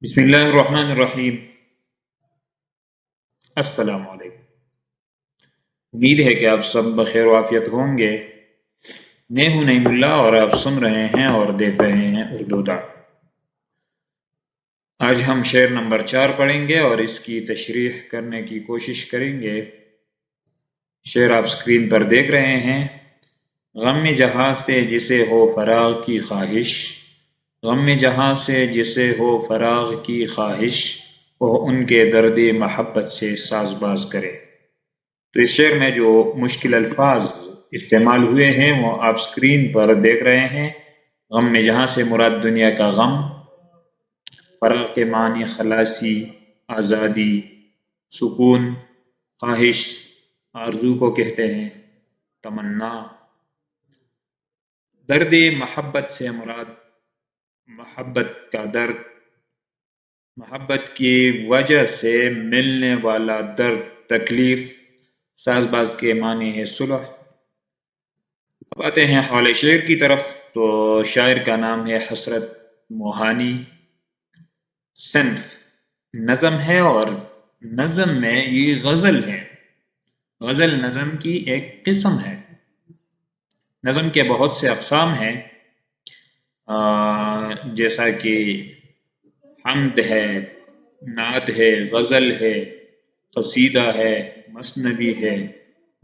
بسم اللہ الرحمن الرحیم۔ السلام علیکم۔ امید ہے کہ آپ سب بخیر و عافیت ہوں گے۔ میں ہوں نعیم اللہ اور آپ سن رہے ہیں اور دیکھ رہے ہیں اردو ڈاٹ۔ آج ہم شعر نمبر 4 پڑھیں گے اور اس کی تشریح کرنے کی کوشش کریں گے۔ شعر آپ سکرین پر دیکھ رہے ہیں۔ غم جہاں سے جسے ہو فراغ کی خواہش، غم جہاں سے جسے ہو فراغ کی خواہش، وہ ان کے درد محبت سے ساز باز کرے۔ تو اس شعر میں جو مشکل الفاظ استعمال ہوئے ہیں وہ آپ سکرین پر دیکھ رہے ہیں۔ غم میں جہاں سے مراد دنیا کا غم، فراغ کے معنی خلاصی، آزادی، سکون، خواہش، آرزو کو کہتے ہیں، تمنا۔ درد محبت سے مراد محبت کا درد، محبت کی وجہ سے ملنے والا درد، تکلیف۔ ساز باز کے معنی ہے صلح۔ اب آتے ہیں حوالے شعر کی طرف۔ تو شاعر کا نام ہے حسرت موہانی۔ صنف نظم ہے اور نظم میں یہ غزل ہے۔ غزل نظم کی ایک قسم ہے۔ نظم کے بہت سے اقسام ہیں، جیسا کہ حمد ہے، نعت ہے، غزل ہے، قصیدہ ہے، مثنوی ہے،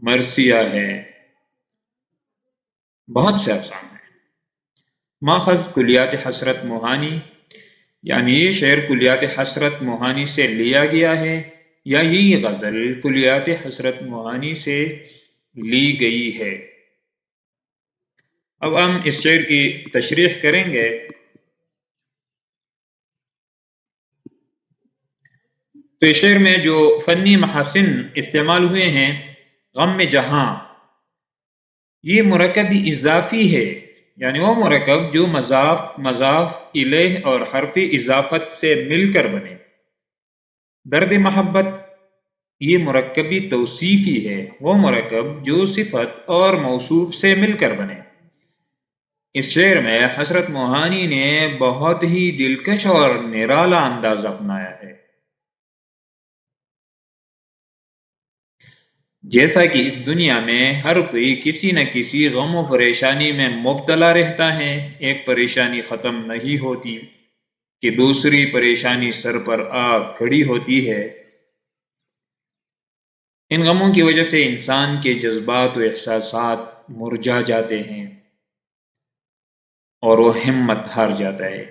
مرثیہ ہے، بہت سے اقسام ہیں۔ ماخذ کلیات حسرت موہانی، یعنی یہ شعر کلیات حسرت موہانی سے لیا گیا ہے یا یہ غزل کلیات حسرت موہانی سے لی گئی ہے۔ اب ہم اس شعر کی تشریح کریں گے۔ تو اس شعر میں جو فنی محاسن استعمال ہوئے ہیں، غم جہاں، یہ مرکب اضافی ہے، یعنی وہ مرکب جو مضاف الیہ اور حرف اضافت سے مل کر بنے۔ درد محبت، یہ مرکبی توصیفی ہے، وہ مرکب جو صفت اور موصوف سے مل کر بنے۔ اس شعر میں حسرت موہانی نے بہت ہی دلکش اور نرالا انداز اپنایا ہے۔ جیسا کہ اس دنیا میں ہر کوئی کسی نہ کسی غم و پریشانی میں مبتلا رہتا ہے، ایک پریشانی ختم نہیں ہوتی کہ دوسری پریشانی سر پر آ کھڑی ہوتی ہے۔ ان غموں کی وجہ سے انسان کے جذبات و احساسات مرجھا جاتے ہیں اور وہ ہمت ہار جاتا ہے۔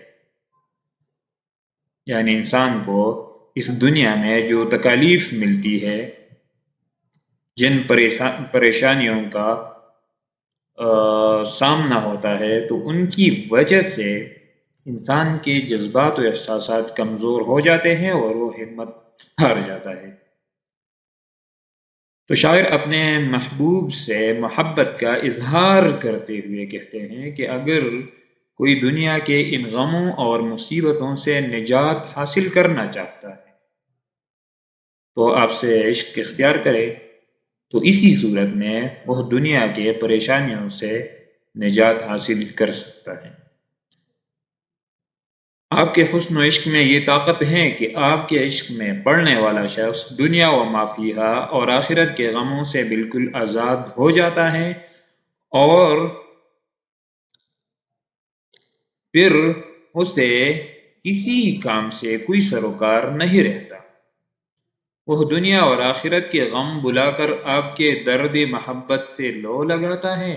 یعنی انسان کو اس دنیا میں جو تکالیف ملتی ہے، جن پریشانیوں کا سامنا ہوتا ہے، تو ان کی وجہ سے انسان کے جذبات و احساسات کمزور ہو جاتے ہیں اور وہ ہمت ہار جاتا ہے۔ تو شاعر اپنے محبوب سے محبت کا اظہار کرتے ہوئے کہتے ہیں کہ اگر کوئی دنیا کے ان غموں اور مصیبتوں سے نجات حاصل کرنا چاہتا ہے تو آپ سے عشق اختیار کرے، تو اسی صورت میں وہ دنیا کے پریشانیوں سے نجات حاصل کر سکتا ہے۔ آپ کے حسن و عشق میں یہ طاقت ہے کہ آپ کے عشق میں پڑنے والا شخص دنیا و ما فیہا اور آخرت کے غموں سے بالکل آزاد ہو جاتا ہے، اور پھر اسے کسی کام سے کوئی سروکار نہیں رہتا۔ وہ دنیا اور آخرت کے غم بلا کر آپ کے درد محبت سے لو لگاتا ہے،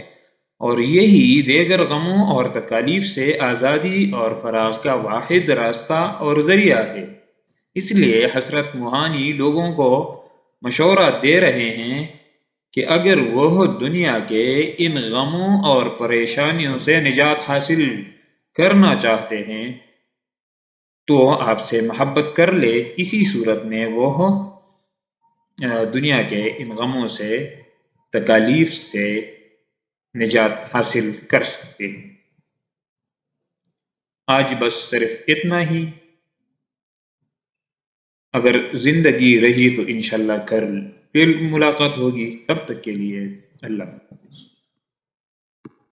اور یہی دیگر غموں اور تکالیف سے آزادی اور فراغ کا واحد راستہ اور ذریعہ ہے۔ اس لیے حسرت موہانی لوگوں کو مشورہ دے رہے ہیں کہ اگر وہ دنیا کے ان غموں اور پریشانیوں سے نجات حاصل کرنا چاہتے ہیں تو آپ سے محبت کر لے، اسی صورت میں وہ دنیا کے ان غموں سے، تکالیف سے نجات حاصل کر سکتے ہیں۔ آج بس صرف اتنا ہی۔ اگر زندگی رہی تو انشاءاللہ کل پھر ملاقات ہوگی۔ تب تک کے لیے اللہ حافظ۔